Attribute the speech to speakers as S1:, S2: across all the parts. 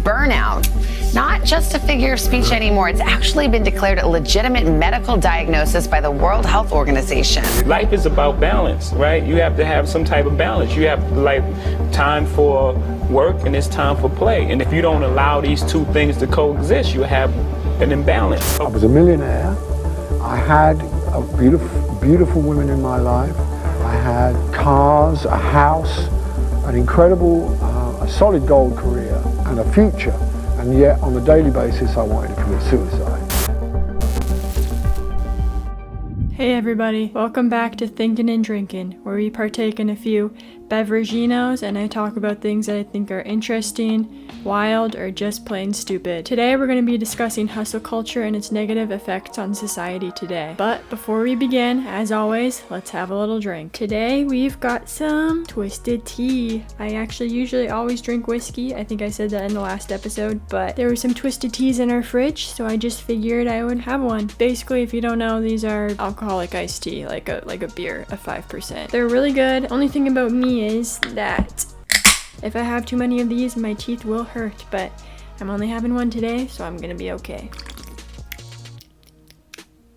S1: Burnout, not just a figure of speech anymore. It's actually been declared a legitimate medical diagnosis by the World Health Organization.
S2: Life is about balance, right? You have to have some type of balance. You have like time for work and it's time for play. And if you don't allow these two things to coexist, you have an imbalance.
S3: I was a millionaire. I had beautiful women in my life. I had cars, a house, an incredible, a solid gold career and a future. And yet on a daily basis I wanted to commit suicide.
S4: Hey everybody, welcome back to Thinkin' and Drinkin', where we partake in a few beveraginos and I talk about things that I think are interesting, wild, or just plain stupid. Today we're going to be discussing hustle culture and its negative effects on society today. But before we begin, as always, let's have a little drink. Today we've got some twisted tea. I actually usually always drink whiskey. I think I said that in the last episode, but there were some twisted teas in our fridge, so I just figured I would have one. Basically, if you don't know, these are alcoholic iced tea, like a beer, a 5%. They're really good. Only thing about me is that if I have too many of these, my teeth will hurt, but I'm only having one today, so I'm gonna be okay.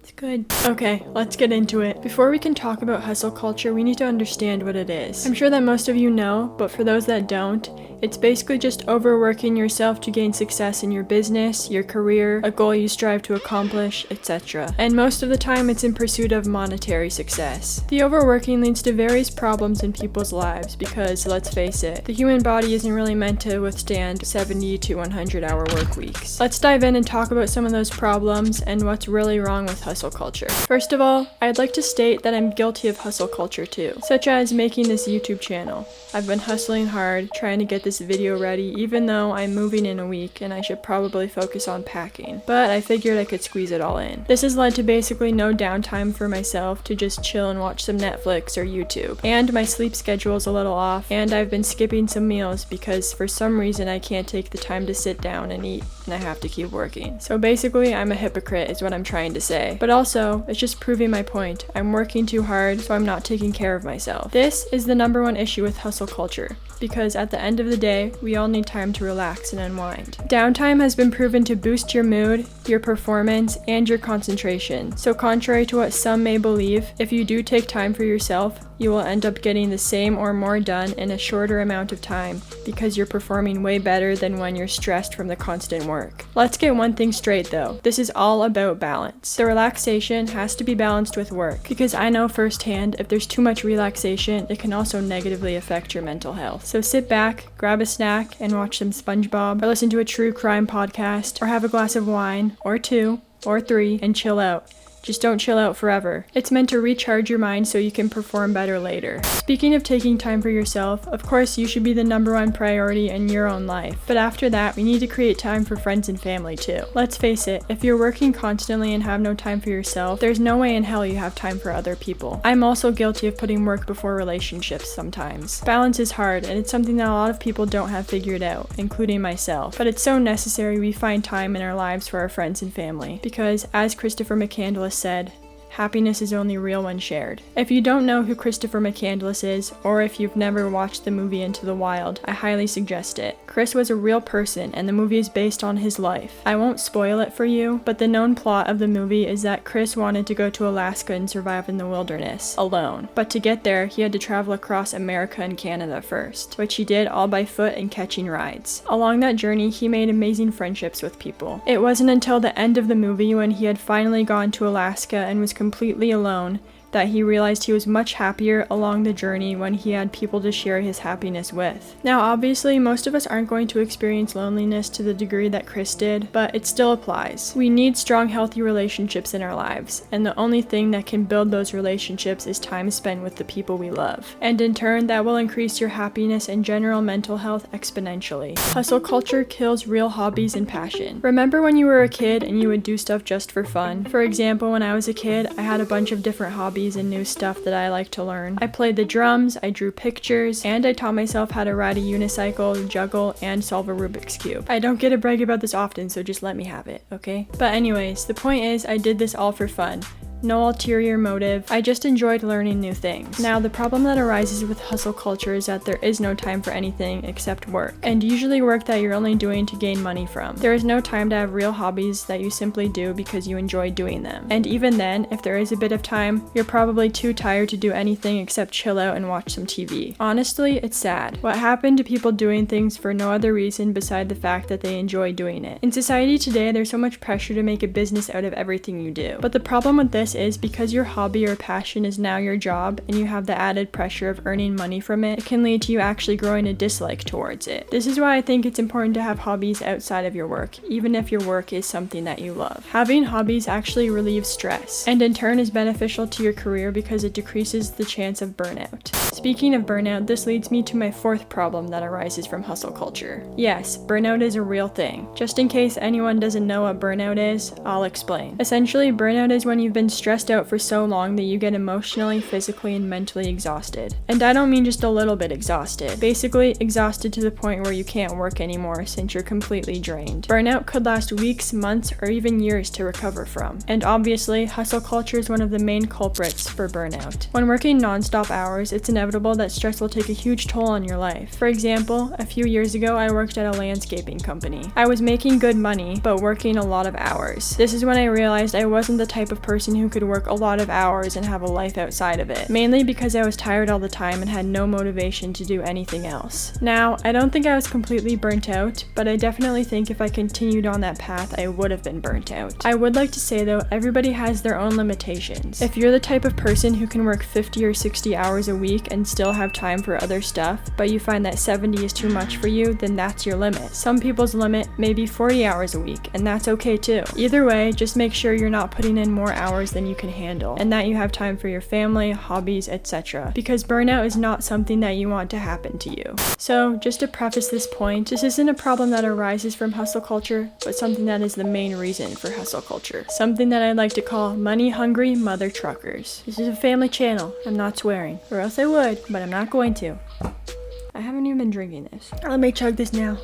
S4: It's good. Okay, let's get into it. Before we can talk about hustle culture, we need to understand what it is. I'm sure that most of you know, but for those that don't, it's basically just overworking yourself to gain success in your business, your career, a goal you strive to accomplish, etc. And most of the time it's in pursuit of monetary success. The overworking leads to various problems in people's lives because, let's face it, the human body isn't really meant to withstand 70 to 100 hour work weeks. Let's dive in and talk about some of those problems and what's really wrong with hustle culture. First of all, I'd like to state that I'm guilty of hustle culture too, such as making this YouTube channel. I've been hustling hard, trying to get this video ready, even though I'm moving in a week and I should probably focus on packing, but I figured I could squeeze it all in. This has led to basically no downtime for myself to just chill and watch some Netflix or YouTube. And my sleep schedule is a little off, and I've been skipping some meals because for some reason I can't take the time to sit down and eat, and I have to keep working. So basically, I'm a hypocrite is what I'm trying to say. But also, it's just proving my point. I'm working too hard, so I'm not taking care of myself. This is the number one issue with hustle culture, because at the end of the day, we all need time to relax and unwind. Downtime has been proven to boost your mood, your performance, and your concentration. So contrary to what some may believe, if you do take time for yourself, you will end up getting the same or more done in a shorter amount of time because you're performing way better than when you're stressed from the constant work. Let's get one thing straight though. This is all about balance. The relaxation has to be balanced with work because I know firsthand if there's too much relaxation, it can also negatively affect your mental health. So sit back, grab a snack, and watch some SpongeBob, or listen to a true crime podcast, or have a glass of wine, or 2, or 3, and chill out. Just don't chill out forever. It's meant to recharge your mind so you can perform better later. Speaking of taking time for yourself, of course you should be the number one priority in your own life. But after that, we need to create time for friends and family too. Let's face it, if you're working constantly and have no time for yourself, there's no way in hell you have time for other people. I'm also guilty of putting work before relationships sometimes. Balance is hard, and it's something that a lot of people don't have figured out, including myself. But it's so necessary we find time in our lives for our friends and family. Because, as Christopher McCandless said, happiness is only real when shared. If you don't know who Christopher McCandless is, or if you've never watched the movie Into the Wild, I highly suggest it. Chris was a real person, and the movie is based on his life. I won't spoil it for you, but the known plot of the movie is that Chris wanted to go to Alaska and survive in the wilderness, alone. But to get there, he had to travel across America and Canada first, which he did all by foot and catching rides. Along that journey, he made amazing friendships with people. It wasn't until the end of the movie, when he had finally gone to Alaska and was completely alone, that he realized he was much happier along the journey when he had people to share his happiness with. Now obviously, most of us aren't going to experience loneliness to the degree that Chris did, but it still applies. We need strong, healthy relationships in our lives, and the only thing that can build those relationships is time spent with the people we love. And in turn, that will increase your happiness and general mental health exponentially. Hustle culture kills real hobbies and passion. Remember when you were a kid and you would do stuff just for fun? For example, when I was a kid, I had a bunch of different hobbies and new stuff that I like to learn. I played the drums, I drew pictures, and I taught myself how to ride a unicycle, juggle, and solve a Rubik's Cube. I don't get to brag about this often, so just let me have it, okay? But anyways, the point is I did this all for fun. no ulterior motive. I just enjoyed learning new things. Now, the problem that arises with hustle culture is that there is no time for anything except work, and usually work that you're only doing to gain money from. There is no time to have real hobbies that you simply do because you enjoy doing them. And even then, if there is a bit of time, you're probably too tired to do anything except chill out and watch some TV. Honestly, it's sad. What happened to people doing things for no other reason beside the fact that they enjoy doing it? In society today, there's so much pressure to make a business out of everything you do. But the problem with this is because your hobby or passion is now your job and you have the added pressure of earning money from it, it can lead to you actually growing a dislike towards it. This is why I think it's important to have hobbies outside of your work, even if your work is something that you love. Having hobbies actually relieves stress, and in turn is beneficial to your career because it decreases the chance of burnout. Speaking of burnout, this leads me to my fourth problem that arises from hustle culture. Yes, burnout is a real thing. Just in case anyone doesn't know what burnout is, I'll explain. Essentially, burnout is when you've been stressed out for so long that you get emotionally, physically, and mentally exhausted. And I don't mean just a little bit exhausted. Basically, exhausted to the point where you can't work anymore since you're completely drained. Burnout could last weeks, months, or even years to recover from. And obviously, hustle culture is one of the main culprits for burnout. When working non-stop hours, it's inevitable that stress will take a huge toll on your life. For example, a few years ago, I worked at a landscaping company. I was making good money, but working a lot of hours. This is when I realized I wasn't the type of person who could work a lot of hours and have a life outside of it, mainly because I was tired all the time and had no motivation to do anything else. Now, I don't think I was completely burnt out, but I definitely think if I continued on that path, I would have been burnt out. I would like to say though, everybody has their own limitations. If you're the type of person who can work 50 or 60 hours a week and still have time for other stuff, but you find that 70 is too much for you, then that's your limit. Some people's limit may be 40 hours a week, and that's okay too. Either way, just make sure you're not putting in more hours than you can handle, and that you have time for your family, hobbies, etc. Because burnout is not something that you want to happen to you. So, just to preface this point, this isn't a problem that arises from hustle culture, but something that is the main reason for hustle culture. Something that I'd like to call money-hungry mother truckers. This is a family channel. I'm not swearing, or else I would, but I'm not going to. I haven't even been drinking this. Let me chug this now.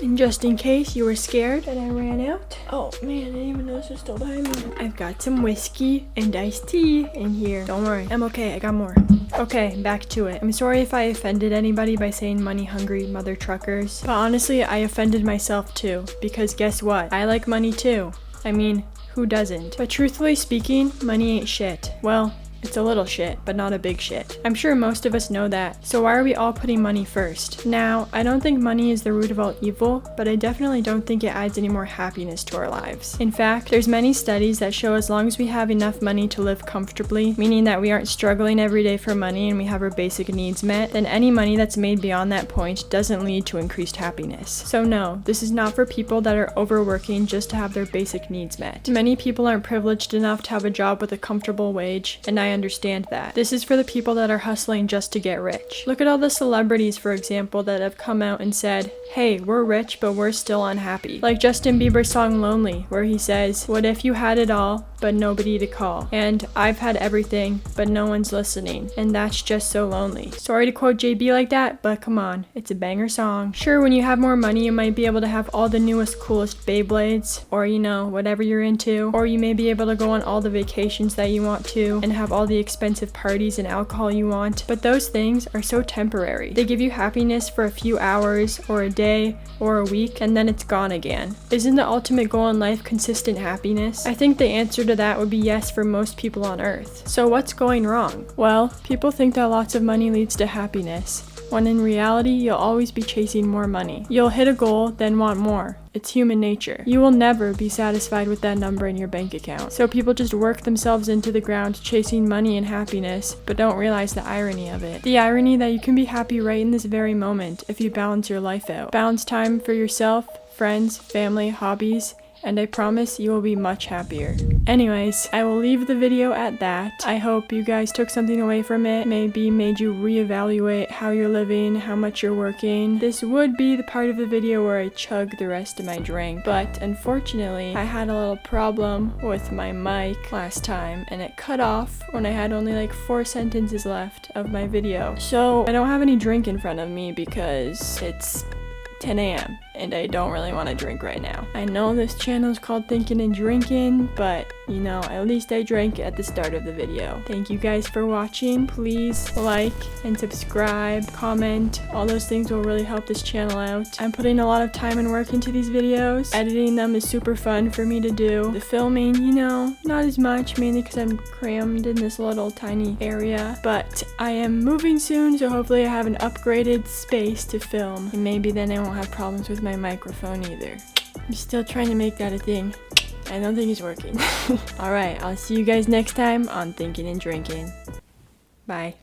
S4: And just in case you were scared that I ran out. Oh man, I didn't even know this was still behind me. I've got some whiskey and iced tea in here. Don't worry, I'm okay, I got more. Okay, back to it. I'm sorry if I offended anybody by saying money-hungry mother truckers. But honestly, I offended myself too. Because guess what? I like money too. I mean, who doesn't? But truthfully speaking, money ain't shit. Well, it's a little shit, but not a big shit. I'm sure most of us know that, so why are we all putting money first? Now, I don't think money is the root of all evil, but I definitely don't think it adds any more happiness to our lives. In fact, there's many studies that show as long as we have enough money to live comfortably, meaning that we aren't struggling every day for money and we have our basic needs met, then any money that's made beyond that point doesn't lead to increased happiness. So no, this is not for people that are overworking just to have their basic needs met. Many people aren't privileged enough to have a job with a comfortable wage, and I understand that. This is for the people that are hustling just to get rich. Look at all the celebrities, for example, that have come out and said, hey, we're rich, but we're still unhappy. Like Justin Bieber's song Lonely, where he says, what if you had it all, but nobody to call? And I've had everything, but no one's listening. And that's just so lonely. Sorry to quote JB like that, but come on, it's a banger song. Sure, when you have more money, you might be able to have all the newest, coolest Beyblades, or you know, whatever you're into, or you may be able to go on all the vacations that you want to, and have all the expensive parties and alcohol you want, but those things are so temporary. They give you happiness for a few hours, or a day, or a week, and then it's gone again. Isn't the ultimate goal in life consistent happiness? I think the answer to that would be yes for most people on Earth. So what's going wrong? Well, people think that lots of money leads to happiness, when in reality, you'll always be chasing more money. You'll hit a goal, then want more. It's human nature. You will never be satisfied with that number in your bank account. So people just work themselves into the ground chasing money and happiness, but don't realize the irony of it. The irony that you can be happy right in this very moment if you balance your life out. Balance time for yourself, friends, family, hobbies, and I promise you will be much happier. Anyways, I will leave the video at that. I hope you guys took something away from it, maybe made you reevaluate how you're living, how much you're working. This would be the part of the video where I chug the rest of my drink, but unfortunately, I had a little problem with my mic last time, and it cut off when I had only like 4 sentences left of my video. So I don't have any drink in front of me because it's 10 a.m. and I don't really want to drink right now. I know this channel is called Thinking and Drinking, but you know, at least I drank at the start of the video. Thank you guys for watching. Please like and subscribe, comment. All those things will really help this channel out. I'm putting a lot of time and work into these videos. Editing them is super fun for me to do. The filming, you know, not as much, mainly because I'm crammed in this little tiny area. But I am moving soon, so hopefully I have an upgraded space to film. And maybe then I won't have problems with my microphone either. I'm still trying to make that a thing. I don't think it's working. Alright, I'll see you guys next time on Thinking and Drinking. Bye.